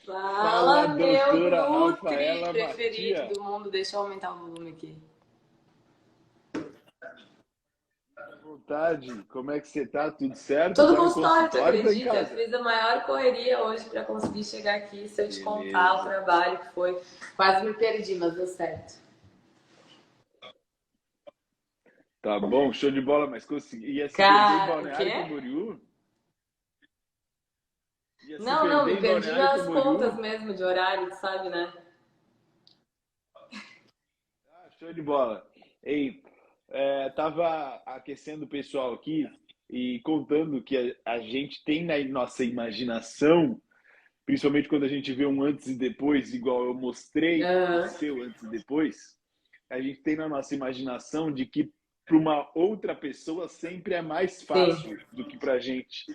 Fala, Fala, meu doutora Nutri Rafaela preferido Matia. do mundo. Deixa eu aumentar o volume aqui. À vontade, como é que você tá? Tudo certo? Tô no Tá no consultório, tu consultório ou tá em acredita? casa? Fiz a maior correria hoje pra conseguir chegar aqui. Se eu te contar o Beleza. trabalho que foi, quase me perdi, mas deu certo. Tá bom, show de bola, mas consegui. Ia se perder em Cara, o Balneário quê? Camboriú? Ia se Não, me perder em perdi Balneário nas contas Camboriú? mesmo de horário, tu sabe, né? Ah, show de bola. Ei, tava aquecendo o pessoal aqui e contando que a gente tem na nossa imaginação, principalmente quando a gente vê um antes e depois, igual eu mostrei o Aham. seu antes e depois, a gente tem na nossa imaginação de que para uma outra pessoa sempre é mais Sim. fácil do que para a gente,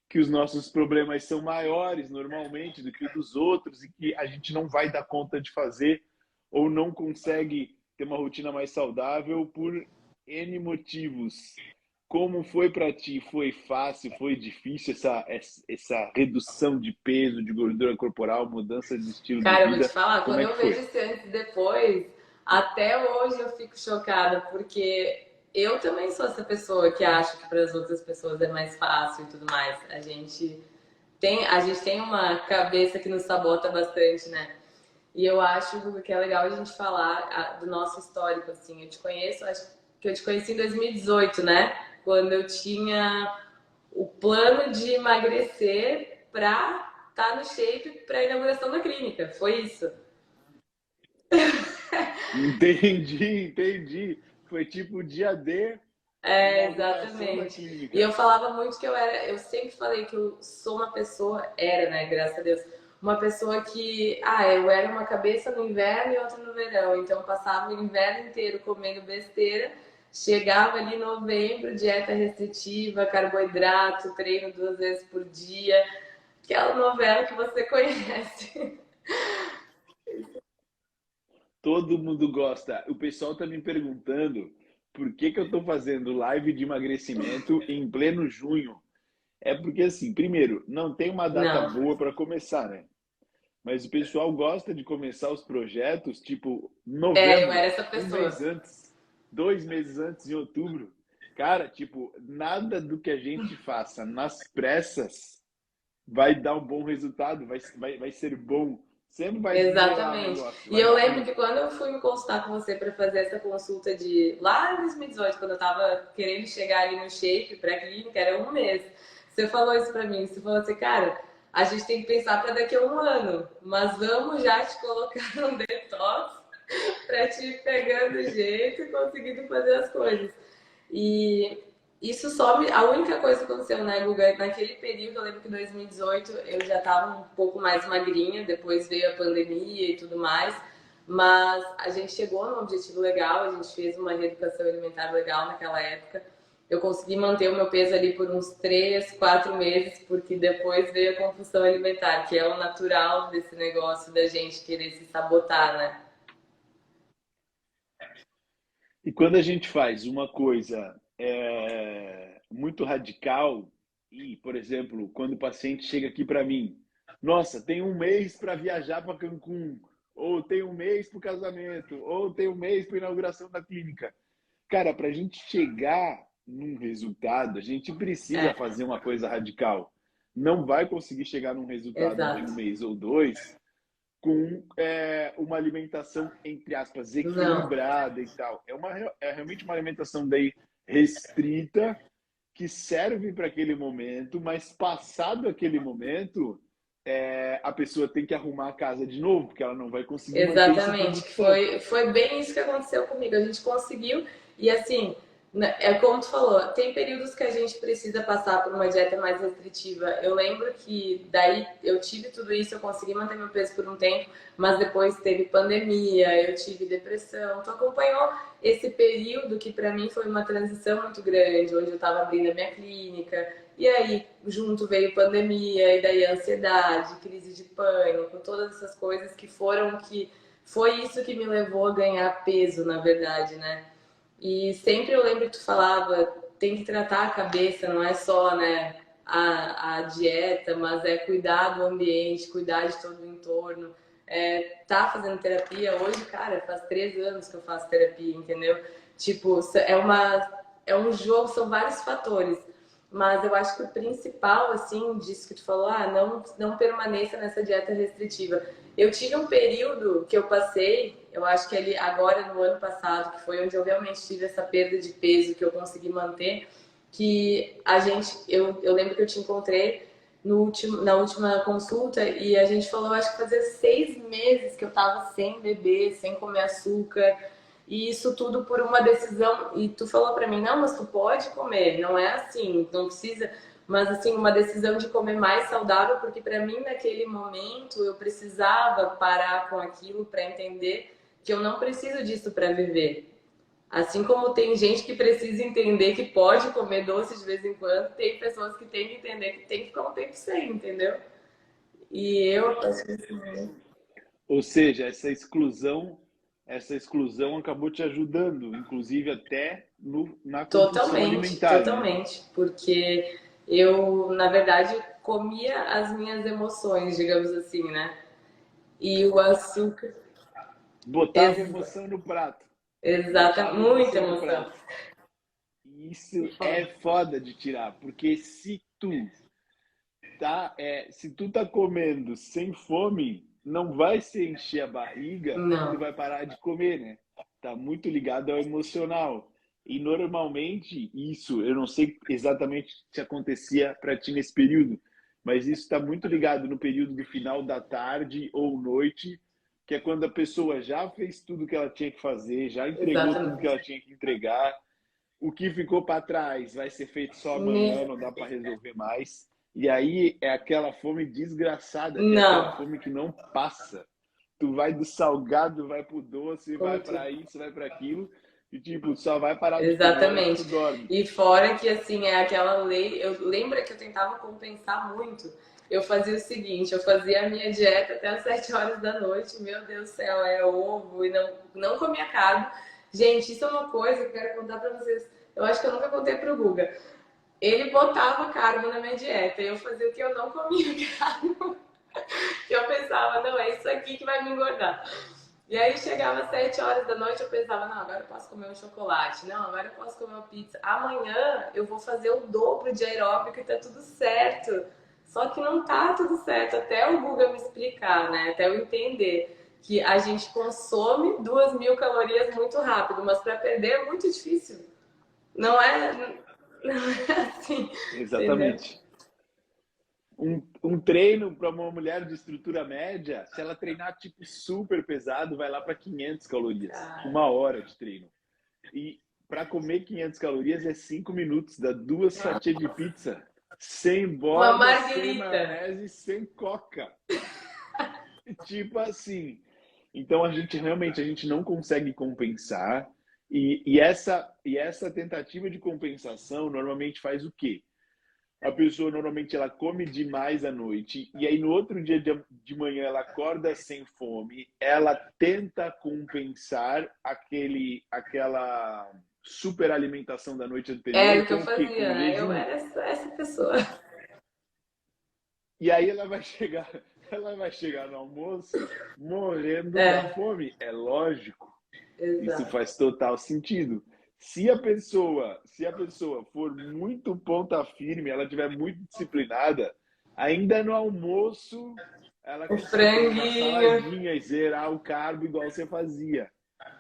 que os nossos problemas são maiores normalmente do que os dos outros e que a gente não vai dar conta de fazer ou não consegue ter uma rotina mais saudável por N motivos. Como foi para ti? Foi fácil? Foi difícil essa redução de peso, de gordura corporal, mudança de estilo de Cara, eu vou te vida? falar, Como quando é que eu vejo foi? esse antes e depois, até hoje eu fico chocada, porque eu também sou essa pessoa que acha que para as outras pessoas é mais fácil e tudo mais. A gente tem uma cabeça que nos sabota bastante, né? E eu acho que é legal a gente falar do nosso histórico, assim. Eu te conheço, acho que eu te conheci em 2018, né? Quando eu tinha o plano de emagrecer pra estar no shape para a inauguração da clínica. Foi isso. Entendi, entendi. Foi tipo o dia D da É, inauguração da exatamente. E eu clínica. falava muito que eu sempre falei que eu sou uma pessoa, era, né, graças a Deus, uma pessoa que, eu era uma cabeça no inverno e outra no verão, então eu passava o inverno inteiro comendo besteira, chegava ali em novembro, dieta restritiva, carboidrato, treino 2 vezes por dia, aquela novela que você conhece. Todo mundo gosta. O pessoal está me perguntando por que que eu estou fazendo live de emagrecimento em pleno junho. É porque, assim, primeiro, não tem uma data Não. boa para começar, né? Mas o pessoal gosta de começar os projetos, tipo, É, eu novembro, era essa um pessoa. mês antes, 2 meses antes, em outubro. Cara, tipo, nada do que a gente faça nas pressas vai dar um bom resultado, vai ser bom. Sempre vai desmoronar o Exatamente. negócio, E vai eu dar lembro ruim. que quando eu fui me consultar com você para fazer essa consulta de lá em 2018, quando eu tava querendo chegar ali no shape para clínica, era um mês. Você falou isso para mim, você falou assim, cara, a gente tem que pensar para daqui a um ano, mas vamos já te colocar num detox para te ir pegando jeito e conseguindo fazer as coisas. E isso só me. A única coisa que aconteceu, né, Guga? Naquele período, eu lembro que em 2018 eu já estava um pouco mais magrinha, depois veio a pandemia e tudo mais. Mas a gente chegou num objetivo legal, a gente fez uma reeducação alimentar legal naquela época. Eu consegui manter o meu peso ali por uns 3, 4 meses, porque depois veio a compulsão alimentar, que é o natural desse negócio da gente querer se sabotar, né? E quando a gente faz uma coisa muito radical, e, por exemplo, quando o paciente chega aqui para mim, nossa, tem um mês para viajar para Cancún, ou tem um mês para o casamento, ou tem um mês para a inauguração da clínica. Cara, para a gente chegar num resultado, a gente precisa É, fazer uma coisa radical. Não vai conseguir chegar num resultado de um exato. mês ou dois com uma alimentação, entre aspas, Não. equilibrada e tal. É realmente uma alimentação daí restrita, que serve para aquele momento, mas passado aquele momento, a pessoa tem que arrumar a casa de novo, porque ela não vai conseguir manter isso por Exatamente, muito que tempo. foi bem isso que aconteceu comigo. A gente conseguiu, e assim, é como tu falou, tem períodos que a gente precisa passar por uma dieta mais restritiva. Eu lembro que daí eu tive tudo isso, eu consegui manter meu peso por um tempo, mas depois teve pandemia, eu tive depressão. Tu acompanhou esse período que para mim foi uma transição muito grande, onde eu estava abrindo a minha clínica, e aí, junto veio pandemia, e daí ansiedade, crise de pânico, todas essas coisas que foram que. Foi isso que me levou a ganhar peso, na verdade, né? E sempre eu lembro que tu falava, tem que tratar a cabeça, não é só, né? a dieta, mas é cuidar do ambiente, cuidar de todo o entorno. Tá fazendo terapia hoje, cara, faz 3 anos que eu faço terapia, entendeu? Tipo, é um jogo, são vários fatores. Mas eu acho que o principal, assim, disso que tu falou, não permaneça nessa dieta restritiva. Eu tive um período que eu passei, eu acho que ali agora no ano passado, que foi onde eu realmente tive essa perda de peso que eu consegui manter, que eu lembro que eu te encontrei na última consulta e a gente falou, acho que fazia 6 meses que eu tava sem beber, sem comer açúcar. E isso tudo por uma decisão. E tu falou pra mim, não, mas tu pode comer, não é assim, não precisa. Mas assim, uma decisão de comer mais saudável, porque pra mim naquele momento eu precisava parar com aquilo pra entender que eu não preciso disso pra viver. Assim como tem gente que precisa entender que pode comer doce de vez em quando, tem pessoas que têm que entender que tem que ficar um tempo sem, entendeu? E eu acho que assim, Ou seja, essa exclusão acabou te ajudando, inclusive até na compulsão totalmente, alimentar, né? totalmente, porque eu, na verdade, comia as minhas emoções, digamos assim, né? E o açúcar, Botava ex emoção no prato. exata, Botava muita emoção no emoção. prato. E isso é foda de tirar, porque se tu tá comendo sem fome, não vai se encher a barriga e tu Não, vai parar de comer, né? Tá muito ligado ao emocional. E normalmente isso, eu não sei exatamente se acontecia para ti nesse período, mas isso está muito ligado no período do final da tarde ou noite, que é quando a pessoa já fez tudo que ela tinha que fazer, já entregou tudo que exatamente. ela tinha que entregar, o que ficou para trás vai ser feito só amanhã, Me... não dá para resolver mais. E aí é aquela fome desgraçada, é aquela Não, fome que não passa. Tu vai do salgado, vai pro doce, como vai tu para isso, vai para aquilo, e tipo, só vai parar de comer a hora que tu exatamente. dorme. E fora que, assim, é aquela lei. Eu lembro que eu tentava compensar muito. Eu fazia o seguinte: eu fazia a minha dieta até as 7 horas da noite. Meu Deus do céu, é ovo e não comia carbo. Gente, isso é uma coisa que eu quero contar pra vocês. Eu acho que eu nunca contei pro Guga. Ele botava carbo na minha dieta e eu fazia o que eu não comia carbo. Eu pensava, não, é isso aqui que vai me engordar. E aí chegava às 7 horas da noite, eu pensava, não, agora eu posso comer um chocolate, não, agora eu posso comer uma pizza. Amanhã eu vou fazer o dobro de aeróbico e tá tudo certo. Só que não tá tudo certo, até o Google me explicar, né? Até eu entender que a gente consome 2.000 calorias muito rápido, mas para perder é muito difícil. Não é assim, entendeu? Exatamente. Um treino para uma mulher de estrutura média, se ela treinar tipo super pesado, vai lá para 500 calorias. Cara, 1 hora de treino. E para comer 500 calorias é 5 minutos, dá 2 fatias de pizza. Sem uma borda, sem marguerita. maionese, sem coca. Tipo assim. Então a gente não consegue compensar. E essa tentativa de compensação normalmente faz o quê? A pessoa normalmente ela come demais à noite e aí no outro dia de manhã ela acorda sem fome, ela tenta compensar aquela superalimentação da noite anterior Era o que eu com o quê? Com fazia, o né? Eu jejum. era essa pessoa. E aí ela vai chegar no almoço morrendo da É, fome. É lógico. Isso exato. faz total sentido. Se a pessoa for muito ponta firme, ela tiver muito disciplinada, ainda no almoço ela O consegue comer uma franguinho. saladinha e zerar o carbo igual você fazia.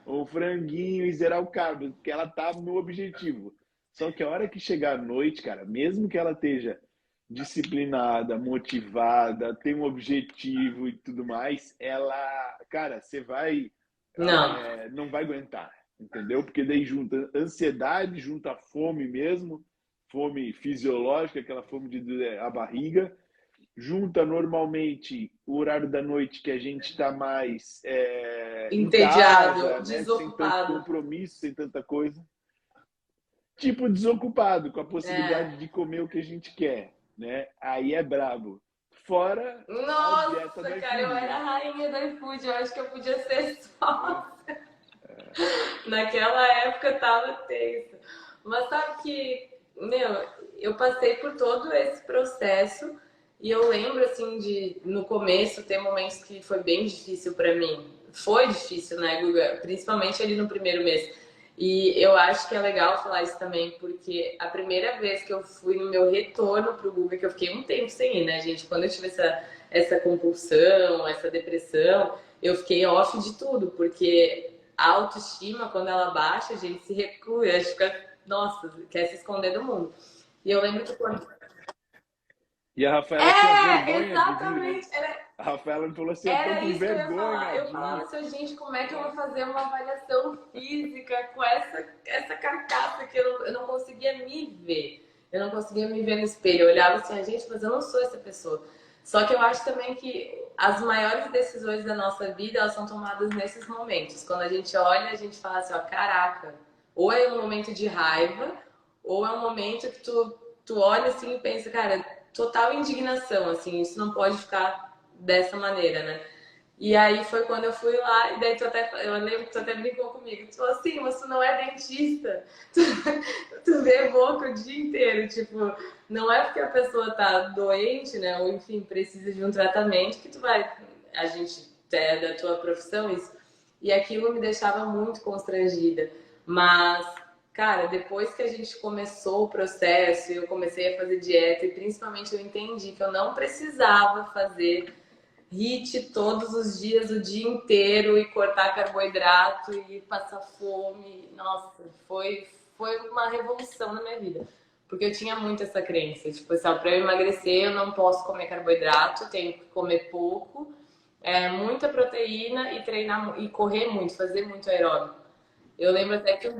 Ou franguinho e zerar o carbo, porque ela tá no objetivo. Só que a hora que chegar à noite, cara, mesmo que ela esteja disciplinada, motivada, tem um objetivo e tudo mais, cara, você vai Não, não vai aguentar, entendeu? Porque daí junta ansiedade, junta fome mesmo, fome fisiológica, aquela fome de a barriga, junta normalmente o horário da noite que a gente está mais em entediado, casa, né? Sem tanto desocupado. compromisso, sem tanta coisa. Tipo, desocupado, com a É. possibilidade de comer o que a gente quer, né? Aí é brabo. Fora a dieta do Nossa, cara, eu iFood, era né? a rainha do iFood. Eu acho que eu podia ser só. Naquela época tava tenso. Mas sabe que meu, eu passei por todo esse processo e eu lembro, assim, de no começo ter momentos que foi bem difícil pra mim. Foi difícil, né, Guga? Principalmente ali no primeiro mês. E eu acho que é legal falar isso também, porque a primeira vez que eu fui no meu retorno pro Guga, que eu fiquei um tempo sem ir, né, gente? Quando eu tive essa compulsão, essa depressão, eu fiquei off de tudo, porque a autoestima, quando ela baixa, a gente se recua, a gente fica, nossa, quer se esconder do mundo. E eu lembro que quando. E a Rafaela tinha É, vergonha de vir, né? exatamente. A Rafaela falou assim: eu tô Era com isso que eu ia vergonha falar. Eu de falava ir. assim, gente, como é que eu vou fazer uma avaliação física com essa carcaça que eu não conseguia me ver. Eu não conseguia me ver no espelho. Eu olhava assim, gente, mas eu não sou essa pessoa. Só que eu acho também que as maiores decisões da nossa vida, elas são tomadas nesses momentos. Quando a gente olha, a gente fala assim, ó, caraca. Ou é um momento de raiva, ou é um momento que tu olha assim e pensa, cara, total indignação, assim, isso não pode ficar dessa maneira, né? E aí foi quando eu fui lá, e daí eu lembro que tu até brincou comigo. Tu falou assim, mas tu não é dentista. Tu, tu vê boca o dia inteiro. Tipo, não é porque a pessoa tá doente, né? Ou enfim, precisa de um tratamento que tu vai. A gente é da tua profissão isso. E aquilo me deixava muito constrangida. Mas, cara, depois que a gente começou o processo, eu comecei a fazer dieta, e principalmente eu entendi que eu não precisava fazer HIIT todos os dias, o dia inteiro, e cortar carboidrato e passar fome. Nossa, foi uma revolução na minha vida. Porque eu tinha muito essa crença, tipo assim, para eu emagrecer eu não posso comer carboidrato, eu tenho que comer pouco, muita proteína e treinar e correr muito, fazer muito aeróbico. Eu lembro até que eu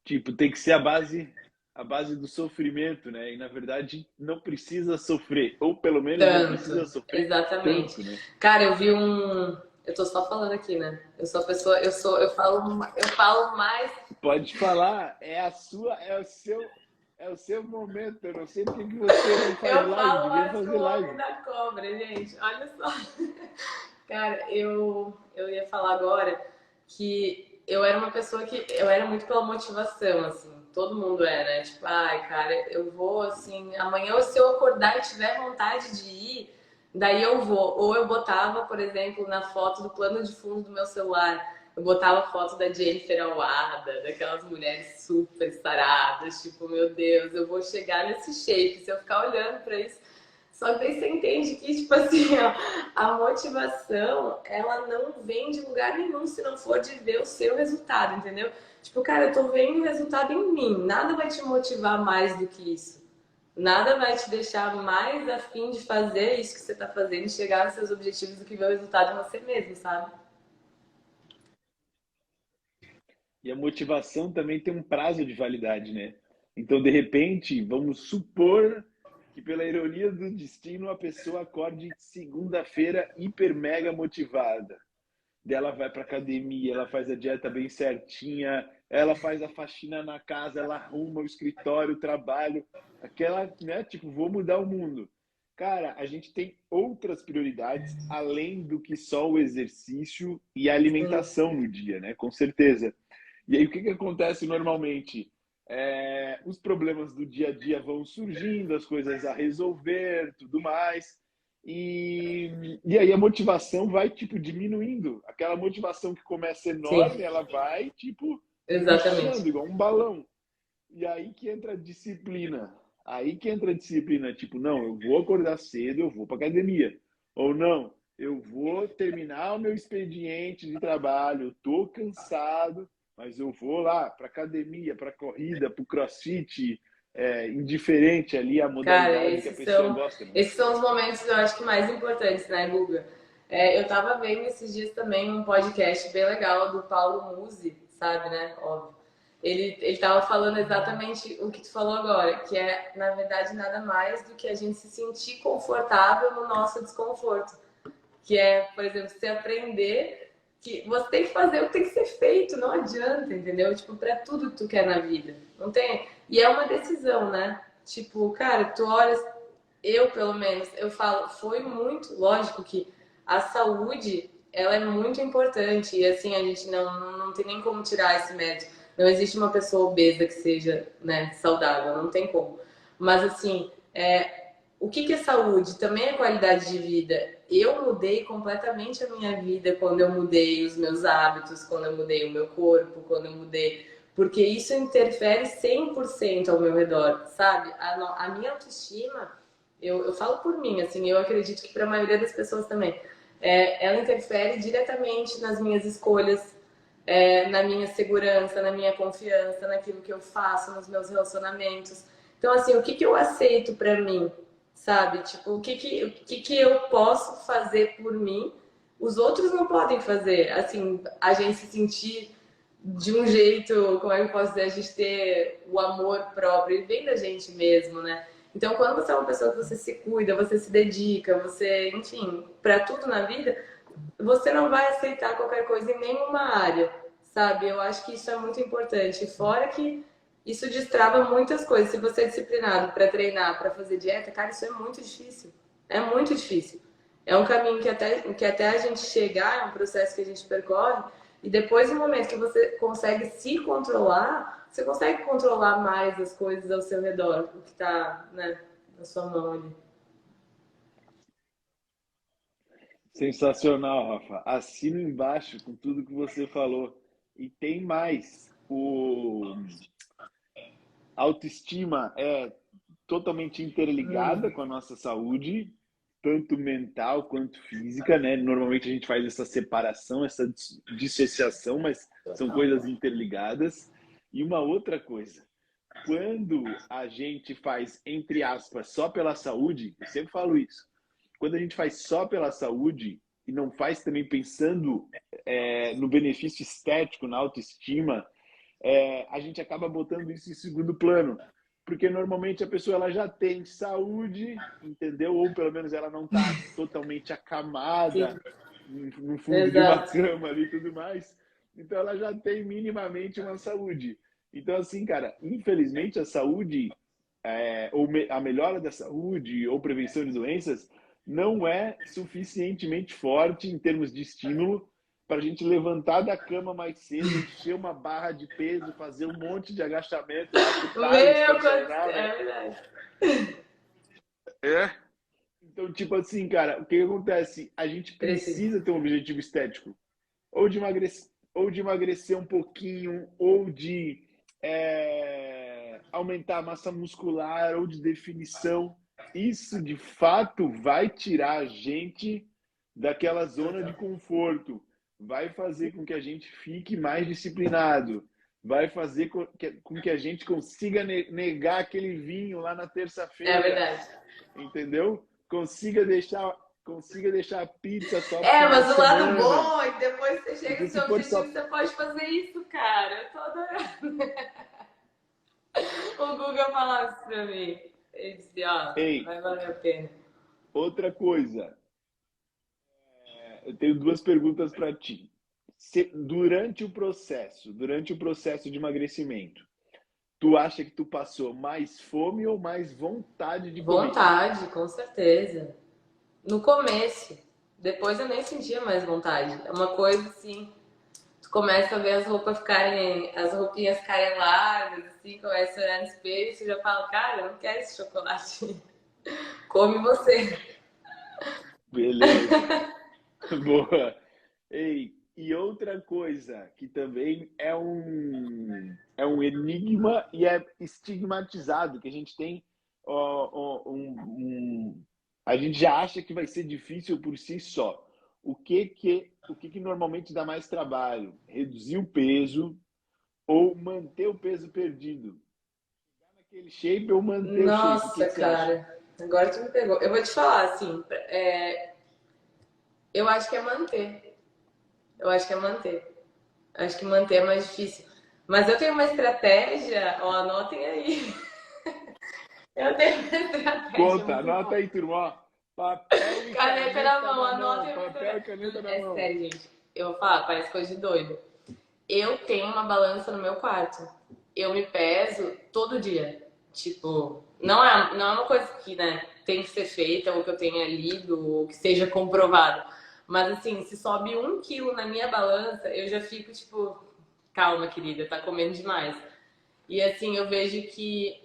Tipo, tem que ser a base do sofrimento, né? E na verdade não precisa sofrer, ou pelo menos não precisa tanto, sofrer exatamente. tanto, né? Cara, eu vi um. Eu tô só falando aqui, né? Eu sou a pessoa, eu falo mais. Pode falar, é o seu momento. Eu não sei porque que você não faz Eu live, falo devia mais que o fazer homem live. da cobra, gente. Olha só. Cara, eu ia falar agora que eu era uma pessoa que eu era muito pela motivação, assim. Todo mundo é, né? Tipo, ai, cara, eu vou assim, amanhã se eu acordar e tiver vontade de ir, daí eu vou. Ou eu botava, por exemplo, na foto do plano de fundo do meu celular, eu botava foto da Jennifer Aguada, daquelas mulheres super saradas, tipo, meu Deus, eu vou chegar nesse shape. Se eu ficar olhando pra isso, só que daí você entende que, tipo assim, ó, a motivação, ela não vem de lugar nenhum se não for de ver o seu resultado, entendeu? Tipo, cara, eu tô vendo o resultado em mim. Nada vai te motivar mais do que isso. Nada vai te deixar mais afim de fazer isso que você tá fazendo, chegar aos seus objetivos do que ver o resultado em você mesmo, sabe? E a motivação também tem um prazo de validade, né? Então, de repente, vamos supor que, pela ironia do destino, a pessoa acorde segunda-feira hiper mega motivada. Dela vai para academia, ela faz a dieta bem certinha, ela faz a faxina na casa, ela arruma o escritório, o trabalho, aquela, né, tipo, vou mudar o mundo. Cara, a gente tem outras prioridades além do que só o exercício e a Sim. alimentação no dia, né? Com certeza. E aí o que que acontece normalmente? Os problemas do dia a dia vão surgindo, as coisas a resolver, tudo mais. E aí a motivação vai, tipo, diminuindo. Aquela motivação que começa Sim, enorme, ela vai, tipo, exatamente. murchando, igual um balão. E aí que entra a disciplina. Aí que entra a disciplina, tipo, não, eu vou acordar cedo, eu vou para academia. Ou não, eu vou terminar o meu expediente de trabalho, eu tô cansado, mas eu vou lá para academia, para corrida, para o CrossFit, indiferente ali a Cara, modalidade que a pessoa gosta, né? esses são os momentos, eu acho que mais importantes, né, Guga? Eu tava vendo esses dias também um podcast bem legal do Paulo Musi, sabe, né? Óbvio. Ele tava falando exatamente o que tu falou agora, que é, na verdade, nada mais do que a gente se sentir confortável no nosso desconforto. Que é, por exemplo, você aprender que você tem que fazer o que tem que ser feito, não adianta, entendeu? Tipo, pra tudo que tu quer na vida. Não tem. E é uma decisão, né? Tipo, cara, tu olha, eu pelo menos, eu falo, foi muito lógico que a saúde, ela é muito importante e assim, a gente não tem nem como tirar esse mérito. Não existe uma pessoa obesa que seja, né, saudável, não tem como. Mas assim, o que que é saúde? Também é qualidade de vida. Eu mudei completamente a minha vida quando eu mudei os meus hábitos, quando eu mudei o meu corpo, quando eu mudei. Porque isso interfere 100% ao meu redor, sabe? A minha autoestima, eu falo por mim, assim, eu acredito que para a maioria das pessoas também, ela interfere diretamente nas minhas escolhas, na minha segurança, na minha confiança, naquilo que eu faço, nos meus relacionamentos. Então, assim, o que que eu aceito para mim, sabe? Tipo, o que que eu posso fazer por mim, os outros não podem fazer. Assim, a gente se sentir de um jeito, como é que eu posso dizer, a gente ter o amor próprio, ele vem da gente mesmo, né? Então, quando você é uma pessoa que você se cuida, você se dedica, você, enfim, para tudo na vida, você não vai aceitar qualquer coisa em nenhuma área, sabe? Eu acho que isso é muito importante. Fora que isso destrava muitas coisas. Se você é disciplinado para treinar, para fazer dieta, cara, isso é muito difícil. É muito difícil. É um caminho que até a gente chegar, é um processo que a gente percorre, e depois, no momento que você consegue se controlar, você consegue controlar mais as coisas ao seu redor, o que está, né, na sua mão ali. Sensacional, Rafa. Assino embaixo com tudo que você falou. E tem mais. A autoestima é totalmente interligada Hum, com a nossa saúde, tanto mental quanto física, né? Normalmente a gente faz essa separação, essa dissociação, mas são total. coisas interligadas. E uma outra coisa, quando a gente faz, entre aspas, só pela saúde, eu sempre falo isso, quando a gente faz só pela saúde e não faz também pensando no benefício estético, na autoestima, a gente acaba botando isso em segundo plano. Porque normalmente a pessoa ela já tem saúde, entendeu? Ou pelo menos ela não está totalmente Sim, acamada no fundo de uma exato. cama ali e tudo mais. Então ela já tem minimamente uma saúde. Então, assim, cara, infelizmente a saúde, ou a melhora da saúde ou prevenção de doenças, não é suficientemente forte em termos de estímulo para a gente levantar da cama mais cedo, encher uma barra de peso, fazer um monte de agachamento lá com o Thales personal, né? É verdade. É. Então, tipo assim, cara, o que acontece? A gente Preciso. precisa ter um objetivo estético. Ou de emagrecer um pouquinho, ou de aumentar a massa muscular, ou de definição. Isso, de fato, vai tirar a gente daquela zona de conforto. Vai fazer com que a gente fique mais disciplinado. Vai fazer com que a gente consiga negar aquele vinho lá na É terça-feira, verdade. entendeu? Consiga deixar a pizza só pro É, final mas de o lado semana. bom é que depois que você chega Porque no se seu for objetivo, só. você pode fazer isso, cara. Eu tô adorando. O Guga falava isso pra mim. Ele disse, ó, Ei, vai valer a pena. outra coisa. Eu tenho duas perguntas para ti. Durante o processo de emagrecimento, tu acha que tu passou mais fome ou mais vontade de comer? Vontade, com certeza. No começo. Depois eu nem sentia mais vontade. É uma coisa assim. Tu começa a ver as roupinhas ficarem largas, assim, começa a olhar no espelho e você já fala, cara, eu não quero esse chocolate. Come você. Beleza. Boa. Ei, e outra coisa que também é um enigma e é estigmatizado, que a gente tem a gente já acha que vai ser difícil por si só. O que normalmente dá mais trabalho? Reduzir o peso ou manter o peso perdido? Ficar naquele shape ou manter o shape? O que Nossa, que você acha? cara. Agora tu me pegou. Eu vou te falar, assim, eu acho que é manter. Eu acho que é manter. Acho que manter é mais difícil. Mas eu tenho uma estratégia, ó, anotem aí. Eu tenho uma estratégia Conta, muito anota boa. aí, turma. Ó. Papel e Caneta na caneta mão, na mão. anotem a minha Papel estratégia. e caneta na É mão. sério, gente. Eu vou falar, parece coisa de doido. Eu tenho uma balança no meu quarto. Eu me peso todo dia. Tipo, não é uma coisa que, né, tem que ser feita, ou que eu tenha lido, ou que seja comprovado. Mas assim, se sobe 1 quilo na minha balança, eu já fico, tipo, calma, querida, tá comendo demais. E assim, eu vejo que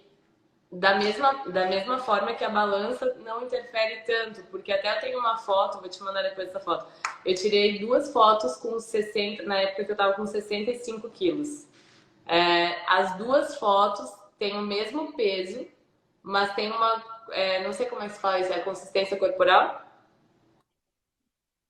da mesma forma que a balança não interfere tanto, porque até eu tenho uma foto, vou te mandar depois essa foto. Eu tirei duas fotos com 60, na época que eu tava com 65 quilos. As duas fotos têm o mesmo peso, mas tem uma, não sei como é que se fala isso, é consistência corporal?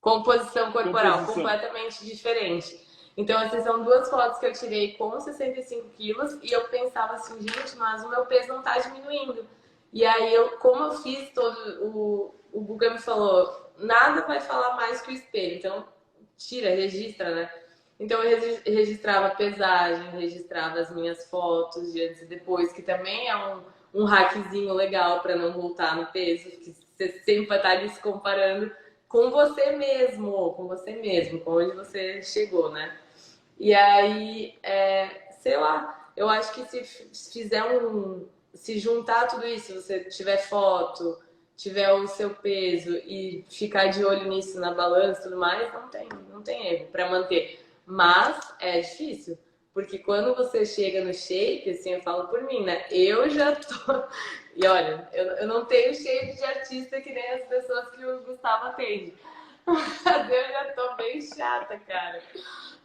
Composição corporal, Composição. completamente diferente. Então, assim, são duas fotos que eu tirei com 65 quilos e eu pensava assim, gente, mas o meu peso não tá diminuindo. E aí, como eu fiz todo, o Guga me falou, nada vai falar mais que o espelho, então tira, registra, né? Então eu registrava a pesagem, registrava as minhas fotos de antes e depois, que também é um hackzinho legal para não voltar no peso, que você sempre vai estar ali se comparando com você mesmo, com onde você chegou, né? E aí, sei lá, eu acho que se fizer se juntar tudo isso, você tiver foto, tiver o seu peso e ficar de olho nisso na balança e tudo mais, não tem erro para manter. Mas é difícil, porque quando você chega no shape, assim, eu falo por mim, né? Eu já tô. E olha, eu não tenho shape de artista que nem as pessoas que o Gustavo atende. Mas eu já tô bem chata, cara.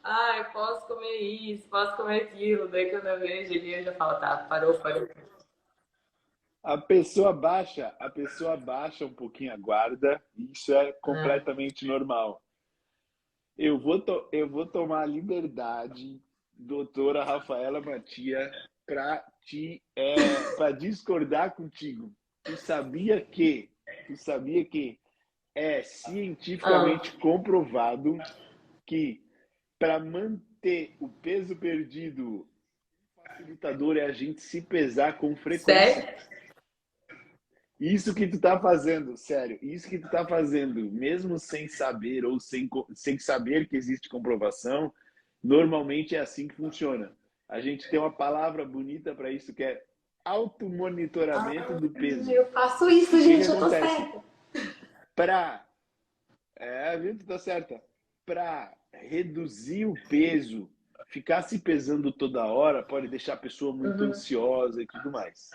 Ai, posso comer isso, posso comer aquilo. Daí quando eu vejo ele, eu já falo, tá, parou, parou. A pessoa baixa um pouquinho a guarda, e isso é É. completamente normal. Eu vou tomar a liberdade, doutora Rafaela Matia, para discordar contigo. Tu sabia que, tu sabia que é Ah, cientificamente comprovado que para manter o peso perdido, o facilitador é a gente se pesar com frequência. sério? Isso que tu tá fazendo, sério, isso que tu tá fazendo, mesmo sem saber ou sem saber que existe comprovação, normalmente é assim que funciona. A gente tem uma palavra bonita para isso que é Ah, automonitoramento do peso. eu faço isso, O que que gente, eu tô acontece? certa. Para, viu, tu tá certa. Para reduzir o peso, ficar se pesando toda hora pode deixar a pessoa muito Uhum. ansiosa e tudo mais.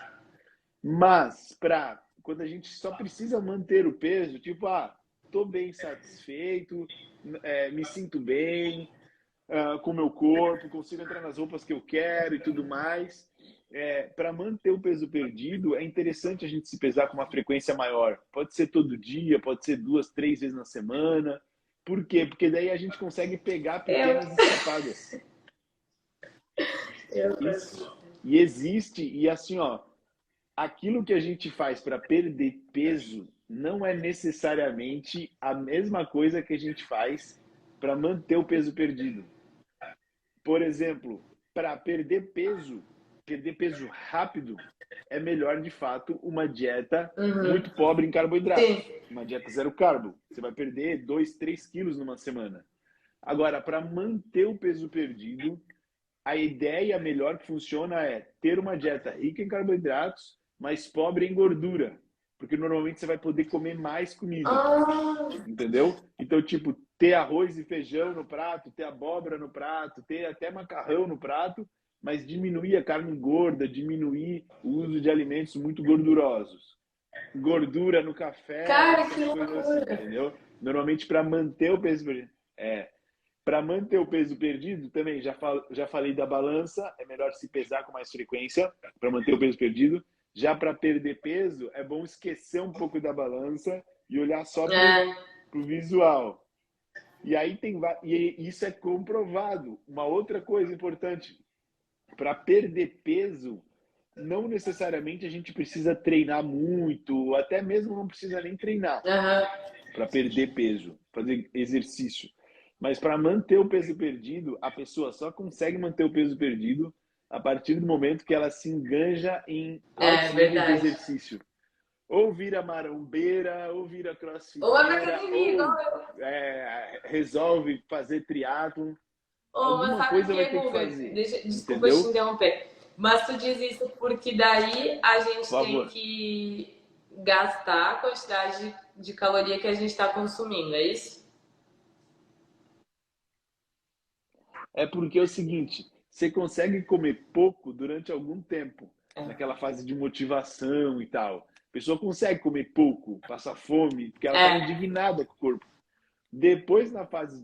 Mas para quando a gente só precisa manter o peso, tipo, tô bem satisfeito, me sinto bem com o meu corpo, consigo entrar nas roupas que eu quero e tudo mais. Para manter o peso perdido, é interessante a gente se pesar com uma frequência maior. Pode ser todo dia, pode ser 2, 3 vezes na semana. Por quê? Porque daí a gente consegue pegar Eu, pequenas escapadas. eu faço Isso. isso. E existe, e assim, ó, aquilo que a gente faz para perder peso não é necessariamente a mesma coisa que a gente faz para manter o peso perdido. Por exemplo, para perder peso rápido, é melhor de fato uma dieta Uhum. muito pobre em Sim. carboidratos. Uma dieta zero carbo. Você vai perder 2, 3 quilos numa semana. Agora, para manter o peso perdido, a ideia melhor que funciona é ter uma dieta rica em carboidratos, mas pobre em gordura. Porque normalmente você vai poder comer mais comida, Ah, entendeu? Então, tipo, ter arroz e feijão no prato, ter abóbora no prato, ter até macarrão no prato, mas diminuir a carne gorda, diminuir o uso de alimentos muito gordurosos. Gordura no café, cara, que essas coisas assim, loucura. entendeu? Normalmente para manter o peso, para manter o peso perdido, também já falei da balança, é melhor se pesar com mais frequência para manter o peso perdido. Já para perder peso, é bom esquecer um pouco da balança e olhar só É, pro visual. E aí e isso é comprovado. Uma outra coisa importante, para perder peso, não necessariamente a gente precisa treinar muito, até mesmo não precisa nem treinar aham. para perder peso, fazer exercício. Mas para manter o peso perdido, a pessoa só consegue manter o peso perdido a partir do momento que ela se enganja em É altos níveis de verdade. exercício. Ou vira marombeira, ou vira Ou é pra crossfiteira, academia, igual ou eu. resolve fazer triatlo. Oh, mas Alguma sabe o coisa vai que, ter que Guga? fazer, Desculpa te entendeu? interromper. Mas tu diz isso porque daí a Por gente tem favor. que gastar a quantidade de caloria que a gente está consumindo, é isso? É porque é o seguinte, você consegue comer pouco durante algum tempo, É. naquela fase de motivação e tal. A pessoa consegue comer pouco, passar fome, porque ela está É. indignada com o corpo. Depois, na fase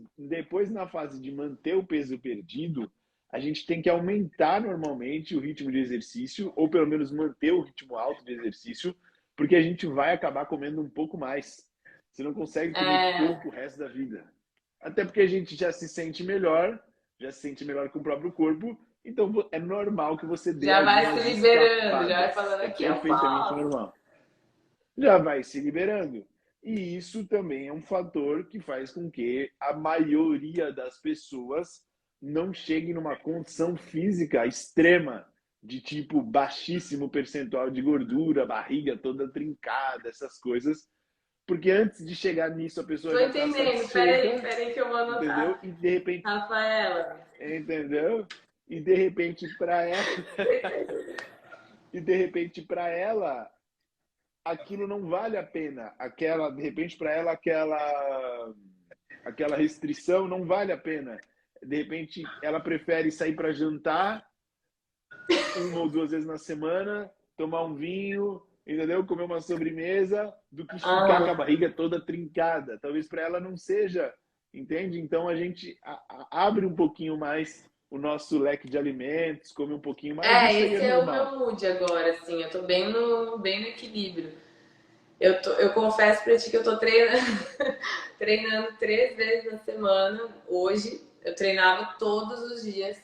de manter o peso perdido, a gente tem que aumentar normalmente o ritmo de exercício, ou pelo menos manter o ritmo alto de exercício, porque a gente vai acabar comendo um pouco mais. Você não consegue comer É. pouco o resto da vida. Até porque a gente já se sente melhor com o próprio corpo, então é normal que você dê Já vai algumas se liberando, já vai escapadas. falando É aqui, eu perfeitamente posso. normal. Já vai se liberando. E isso também é um fator que faz com que a maioria das pessoas não chegue numa condição física extrema, de tipo baixíssimo percentual de gordura, barriga toda trincada, essas coisas. Porque antes de chegar nisso, a pessoa Tô já está entendendo. satisfeita, Peraí que eu vou entendeu? anotar. E de repente, Rafaela. entendeu? E de repente para ela, e de repente para ela aquilo não vale a pena. Aquela, de repente, para ela, aquela restrição não vale a pena. De repente, ela prefere sair para jantar 1 ou 2 vezes na semana, tomar um vinho, entendeu? Comer uma sobremesa, do que ficar com a Ah, barriga toda trincada. Talvez para ela não seja, entende? Então a gente abre um pouquinho mais o nosso leque de alimentos, come um pouquinho mais, isso aí é esse é o normal. meu mood agora, assim. Eu tô bem no equilíbrio. Eu confesso pra ti que eu tô treinando, treinando 3 vezes na semana. Hoje, eu treinava todos os dias.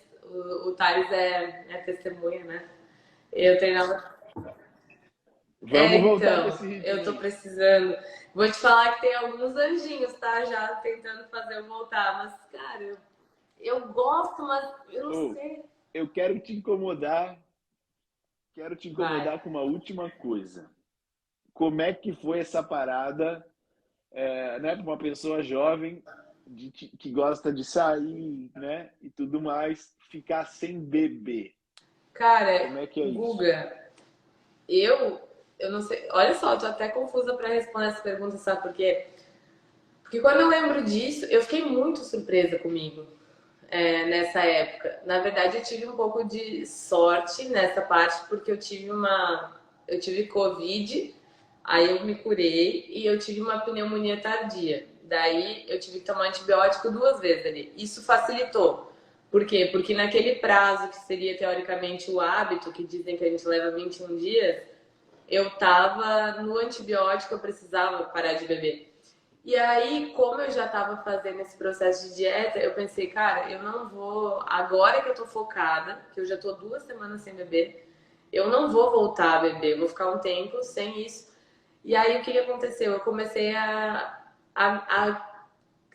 O Thales é testemunha, né? Eu treinava. Vamos voltar Então, nesse ritmo eu tô aí. precisando. Vou te falar que tem alguns anjinhos, tá? Já tentando fazer eu voltar. Mas, cara, eu gosto, mas eu não Ou, sei. eu quero te Vai. incomodar com uma última coisa. Como é que foi essa parada, né, para uma pessoa jovem que gosta de sair, né, e tudo mais, ficar sem beber? Cara, Como é que é isso? Guga, eu, eu não sei. Olha só, eu tô até confusa pra responder essa pergunta, sabe por quê? Porque quando eu lembro disso, eu fiquei muito surpresa comigo, nessa época. Na verdade, eu tive um pouco de sorte nessa parte, porque eu tive Covid, aí eu me curei e eu tive uma pneumonia tardia. Daí eu tive que tomar antibiótico 2 vezes ali. Isso facilitou. Por quê? Porque naquele prazo que seria teoricamente o hábito, que dizem que a gente leva 21 dias, eu tava no antibiótico, eu precisava parar de beber. E aí, como eu já estava fazendo esse processo de dieta, eu pensei, cara, eu não vou. Agora que eu tô focada, que eu já tô 2 semanas sem beber, eu não vou voltar a beber, vou ficar um tempo sem isso. E aí, o que aconteceu? Eu comecei a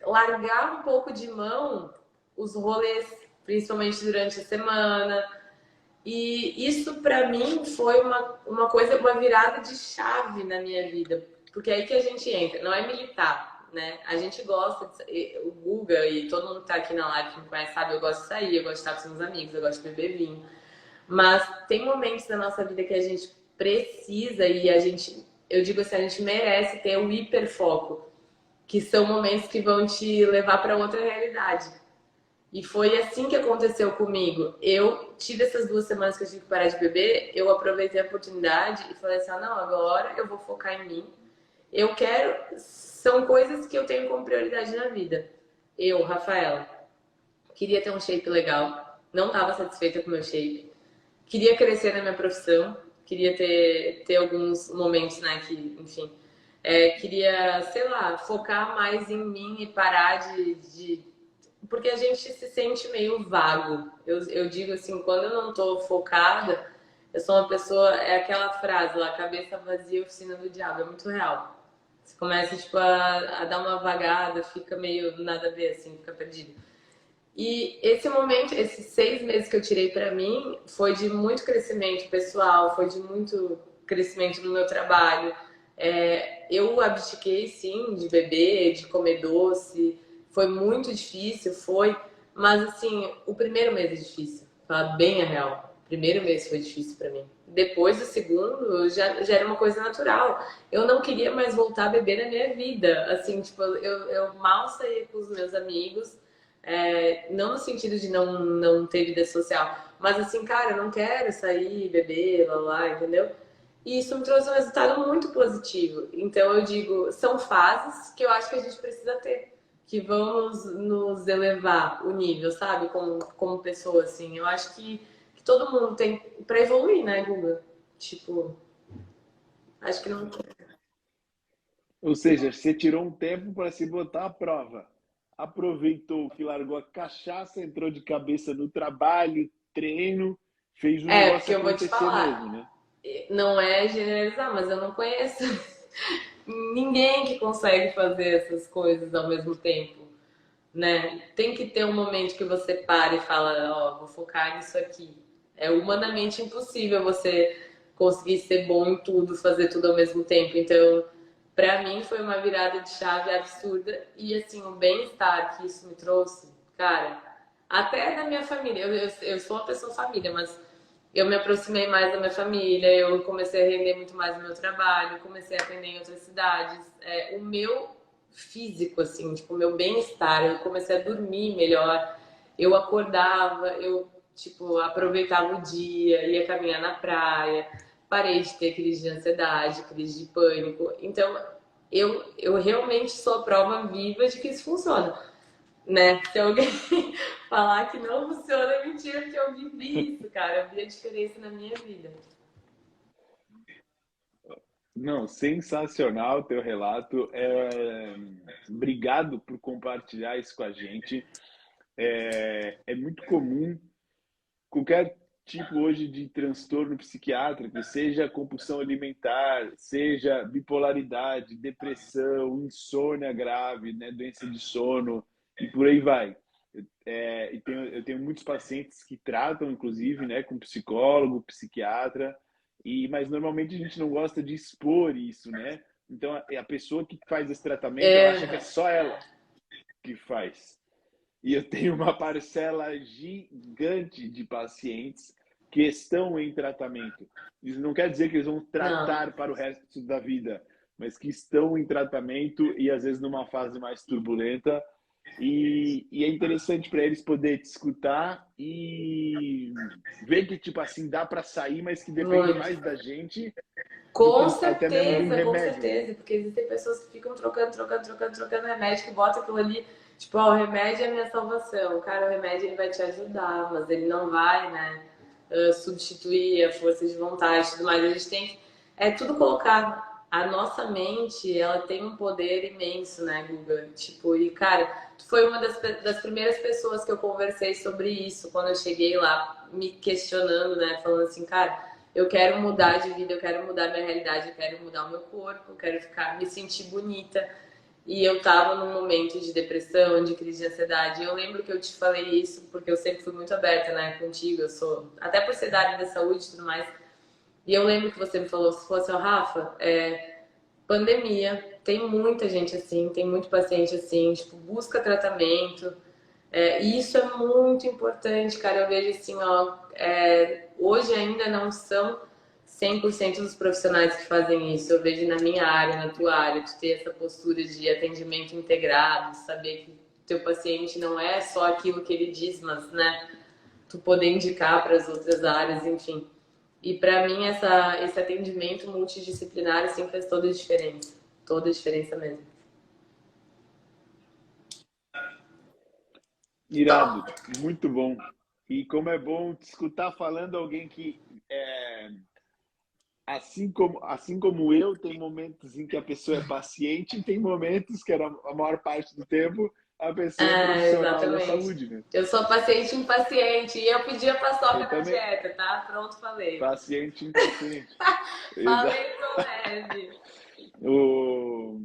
largar um pouco de mão os rolês, principalmente durante a semana. E isso, para mim, foi uma coisa, uma virada de chave na minha vida. Porque é aí que a gente entra, não é militar, né? A gente gosta, o Guga e todo mundo que tá aqui na live que me conhece sabe, eu gosto de sair, eu gosto de estar com os meus amigos, eu gosto de beber vinho. Mas tem momentos da nossa vida que a gente precisa e a gente, eu digo assim, a gente merece ter o hiperfoco, que são momentos que vão te levar para outra realidade. E foi assim que aconteceu comigo. Eu tive essas 2 semanas que eu tive que parar de beber, eu aproveitei a oportunidade e falei assim: ah, não, agora eu vou focar em mim. Eu quero. São coisas que eu tenho como prioridade na vida. Eu, Rafaela, queria ter um shape legal, não estava satisfeita com o meu shape, queria crescer na minha profissão, queria ter alguns momentos, né, que, enfim, queria, sei lá, focar mais em mim e parar de porque a gente se sente meio vago. Eu digo assim, quando eu não tô focada, eu sou uma pessoa, é aquela frase lá, cabeça vazia, oficina do diabo, é muito real. Você começa, tipo, a dar uma vagada, fica meio nada a ver, assim, fica perdido. E esse momento, esses 6 meses que eu tirei pra mim, foi de muito crescimento pessoal, foi de muito crescimento no meu trabalho. Eu abdiquei, sim, de beber, de comer doce. Foi muito difícil, foi. Mas, assim, o primeiro mês é difícil. Falar bem a real. O primeiro mês foi difícil pra mim. Depois do segundo, já era uma coisa natural. Eu não queria mais voltar a beber na minha vida. Assim, tipo, eu mal saía com os meus amigos. Não no sentido de não ter vida social, mas assim, cara, eu não quero sair, beber, lá, lá, entendeu? E isso me trouxe um resultado muito positivo. Então eu digo, são fases que eu acho que a gente precisa ter, que vão nos elevar o nível, sabe? Como pessoa, assim. Eu acho que todo mundo tem pra evoluir, né, Guga? Tipo, acho que não. Ou seja, você tirou um tempo para se botar à prova. Aproveitou que largou a cachaça, entrou de cabeça no trabalho, treino, fez o Porque negócio eu vou te acontecer mesmo, falar, né? não é generalizar, mas eu não conheço ninguém que consegue fazer essas coisas ao mesmo tempo, né? Tem que ter um momento que você para e fala, ó, vou focar nisso aqui. É humanamente impossível você conseguir ser bom em tudo, fazer tudo ao mesmo tempo. Então, pra mim foi uma virada de chave absurda e assim, o bem-estar que isso me trouxe, cara, até da minha família. Eu sou uma pessoa família, mas eu me aproximei mais da minha família, eu comecei a render muito mais no meu trabalho, comecei a atender em outras cidades. O meu físico, assim, tipo, o meu bem-estar, eu comecei a dormir melhor, eu acordava, eu, tipo, aproveitava o dia, ia caminhar na praia, parei de ter crise de ansiedade, crise de pânico. Então, eu realmente sou a prova viva de que isso funciona, né? Se alguém falar que não funciona, é mentira, porque eu vivi isso, cara. Eu vi a diferença na minha vida. Não, sensacional o teu relato. Obrigado por compartilhar isso com a gente. É muito comum qualquer tipo hoje de transtorno psiquiátrico, seja compulsão alimentar, seja bipolaridade, depressão, insônia grave, né, doença de sono e por aí vai. Eu tenho muitos pacientes que tratam, inclusive, né, com psicólogo, psiquiatra, mas normalmente a gente não gosta de expor isso, né? Então a pessoa que faz esse tratamento, ela acha que é É, só ela que faz. E eu tenho uma parcela gigante de pacientes que estão em tratamento. Isso não quer dizer que eles vão não. tratar para o resto da vida, mas que estão em tratamento e às vezes numa fase mais turbulenta. E é interessante para eles poder te escutar e ver que, tipo assim, dá para sair, mas que depende Muito. mais da gente do Com que até mesmo de um certeza, com remédio, né? certeza. Porque existem pessoas que ficam trocando remédio, que botam aquilo ali. Tipo, ó, o remédio é a minha salvação. Cara, o remédio ele vai te ajudar, mas ele não vai, né, substituir a força de vontade e tudo mais. A gente tem que. É tudo colocado. A nossa mente, ela tem um poder imenso, né, Guga? Tipo, e cara, tu foi uma das primeiras pessoas que eu conversei sobre isso quando eu cheguei lá, me questionando, né, falando assim, cara. Eu quero mudar de vida, eu quero mudar minha realidade, eu quero mudar o meu corpo, eu quero me sentir bonita. E eu tava num momento de depressão, de crise de ansiedade. E eu lembro que eu te falei isso porque eu sempre fui muito aberta, né, contigo. Eu sou, até por ser da área da saúde e tudo mais. E eu lembro que você me falou, se fosse o Rafa, pandemia, tem muita gente assim, tem muito paciente assim, tipo, busca tratamento. E isso é muito importante, cara. Eu vejo assim, ó, hoje ainda não são 100% dos profissionais que fazem isso. Eu vejo na minha área, na tua área, de ter essa postura de atendimento integrado, saber que teu paciente não é só aquilo que ele diz, mas, né, tu poder indicar para as outras áreas, enfim. E para mim esse atendimento multidisciplinar assim fez toda a diferença mesmo. Irado, muito bom. E como é bom te escutar falando alguém que, assim como eu, tem momentos em que a pessoa é paciente e tem momentos que era a maior parte do tempo a pessoa é profissional da Exatamente. saúde, né? Eu sou paciente impaciente e eu pedi a paçoca Eu na também, dieta, tá? Pronto, falei. paciente impaciente. Exato. Falei com leve. O...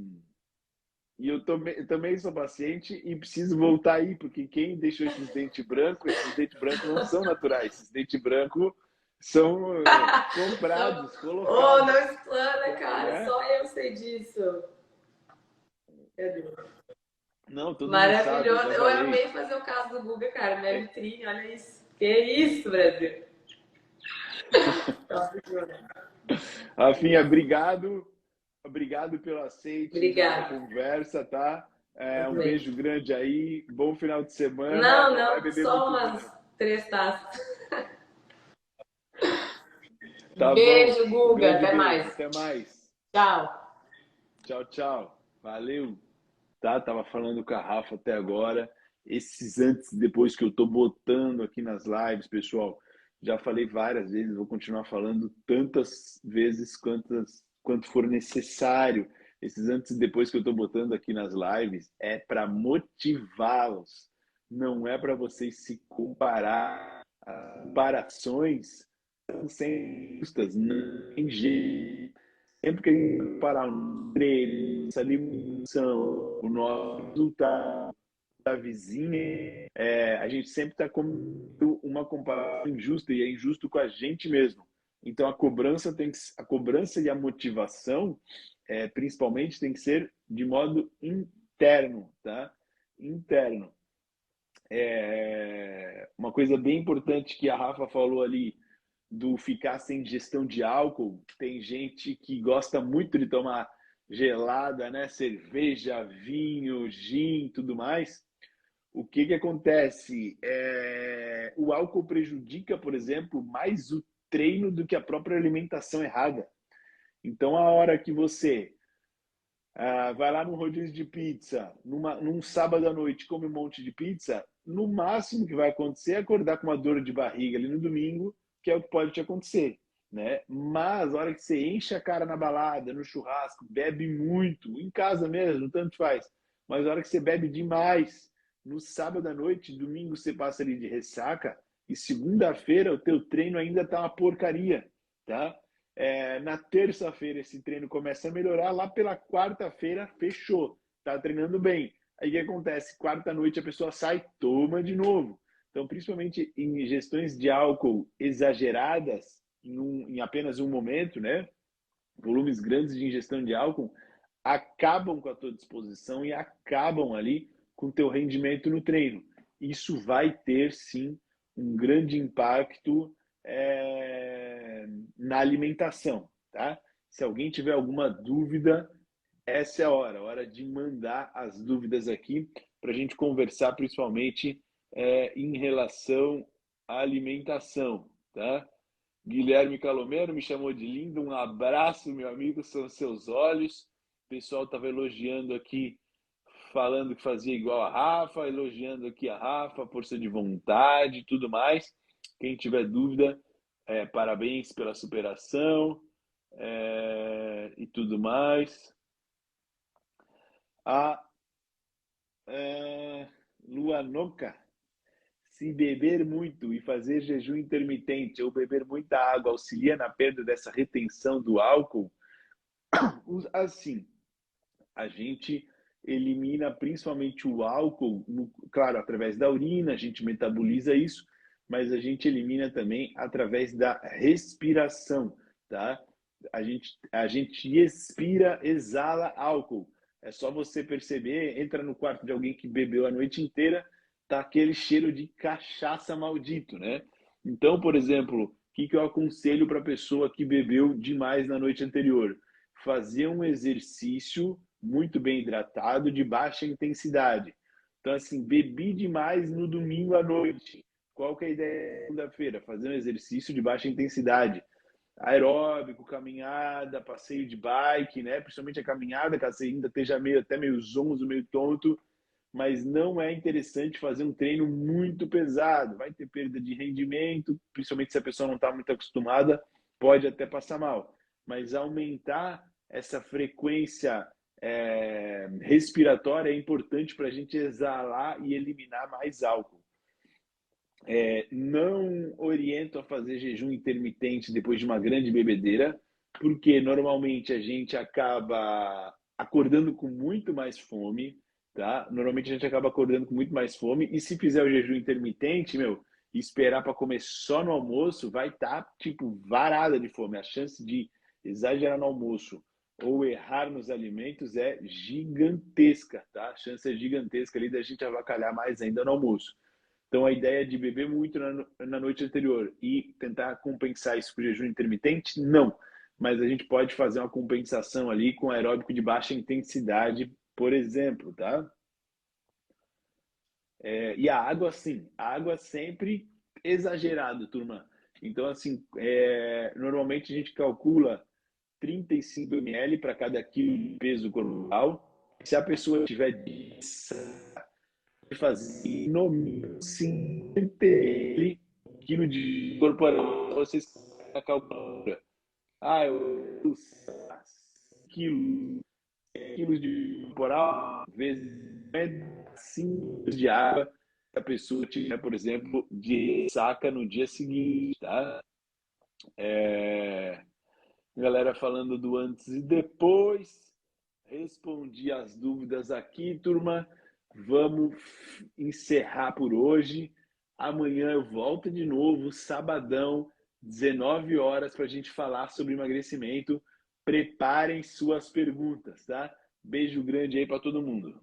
E eu também sou paciente e preciso voltar aí, porque quem deixou esses dentes brancos não são naturais. Esses dentes brancos são Não, comprados, oh, não colocados, explana, cara. né? Só eu sei disso. Meu Deus. Não, todo mundo sabe, eu Maravilhoso. já Eu falei. amei fazer o caso do Guga, cara. Minha vitrine, olha isso. Que isso, Brasil. Nossa, Rafinha, obrigado. Obrigado pelo aceite da obrigada. conversa, tá? Um Muito bem. beijo grande aí, bom final de semana. Não, Não vai não, beber só muito umas vinho. 3 taças. Tá bom. Beijo, Um Guga. grande Até mais. beijo. Até mais. Tchau. Tchau, tchau. Valeu. Tá? Tava falando com a Rafa até agora. Esses antes e depois que eu tô botando aqui nas lives, pessoal. Já falei várias vezes, vou continuar falando tantas vezes quanto for necessário. Esses antes e depois que eu tô botando aqui nas lives é para motivá-los. Não é para vocês se comparar. As comparações são sempre justas, não tem jeito. Sempre que a gente parar um treino, essa alimentação, o nosso resultado da vizinha, a gente sempre está com uma comparação injusta e é injusto com a gente mesmo. Então a cobrança e a motivação, principalmente, tem que ser de modo interno, tá? Interno. Uma coisa bem importante que a Rafa falou ali do ficar sem gestão de álcool. Tem gente que gosta muito de tomar gelada, né? Cerveja, vinho, gin, tudo mais. O que que acontece? O álcool prejudica, por exemplo, mais o treino do que a própria alimentação errada. Então, a hora que você vai lá no rodízio de pizza, num sábado à noite, come um monte de pizza, no máximo que vai acontecer é acordar com uma dor de barriga ali no domingo, que é o que pode te acontecer, né? Mas a hora que você enche a cara na balada, no churrasco, bebe muito, em casa mesmo, tanto faz, mas a hora que você bebe demais, no sábado à noite, domingo você passa ali de ressaca, e segunda-feira o teu treino ainda tá uma porcaria, tá? Na terça-feira esse treino começa a melhorar, lá pela quarta-feira fechou, tá treinando bem. Aí o que acontece? Quarta-noite a pessoa sai, toma de novo. Então, principalmente em ingestões de álcool exageradas, em apenas um momento, né? Volumes grandes de ingestão de álcool acabam com a tua disposição e acabam ali com o teu rendimento no treino. Isso vai ter, sim, um grande impacto na alimentação, tá? Se alguém tiver alguma dúvida, essa é a hora de mandar as dúvidas aqui para a gente conversar, principalmente em relação à alimentação, tá? Guilherme Calomero me chamou de lindo, um abraço, meu amigo, são seus olhos. O pessoal estava elogiando aqui, falando que fazia igual a Rafa, elogiando aqui a Rafa, força de vontade e tudo mais. Quem tiver dúvida, parabéns pela superação e tudo mais. A Luanoca, se beber muito e fazer jejum intermitente ou beber muita água auxilia na perda dessa retenção do álcool, assim, a gente elimina principalmente o álcool, claro, através da urina, a gente metaboliza isso, mas a gente elimina também através da respiração, tá? A gente expira, exala álcool. É só você perceber, entra no quarto de alguém que bebeu a noite inteira, tá aquele cheiro de cachaça maldito, né? Então, por exemplo, o que eu aconselho para a pessoa que bebeu demais na noite anterior? Fazer um exercício muito bem hidratado, de baixa intensidade. Então, assim, bebi demais no domingo à noite. Qual que é a ideia da segunda-feira? Fazer um exercício de baixa intensidade. Aeróbico, caminhada, passeio de bike, né? Principalmente a caminhada, caso você ainda esteja até meio zonzo, meio tonto, mas não é interessante fazer um treino muito pesado. Vai ter perda de rendimento, principalmente se a pessoa não está muito acostumada, pode até passar mal. Mas aumentar essa frequência respiratória é importante para a gente exalar e eliminar mais álcool. Não oriento a fazer jejum intermitente depois de uma grande bebedeira, porque normalmente a gente acaba acordando com muito mais fome, tá? Normalmente a gente acaba acordando com muito mais fome e se fizer o jejum intermitente, e esperar para comer só no almoço, vai estar tipo varada de fome. A chance de exagerar no almoço ou errar nos alimentos é gigantesca, tá? A chance é gigantesca ali da gente avacalhar mais ainda no almoço. Então, a ideia de beber muito na noite anterior e tentar compensar isso com jejum intermitente, não. Mas a gente pode fazer uma compensação ali com aeróbico de baixa intensidade, por exemplo, tá? E a água, sim, a água sempre exagerado, turma. Então, assim, normalmente a gente calcula 35 ml para cada quilo de peso corporal. Se a pessoa tiver de fazer no mínimo 50 ml quilo de corporal, vocês calculam. Eu quilos, quilos de corporal vezes 5 de água se a pessoa tiver, por exemplo, de ressaca no dia seguinte, tá? Galera falando do antes e depois. Respondi as dúvidas aqui, turma. Vamos encerrar por hoje. Amanhã eu volto de novo, sabadão, 19 horas, para a gente falar sobre emagrecimento. Preparem suas perguntas, tá? Beijo grande aí para todo mundo.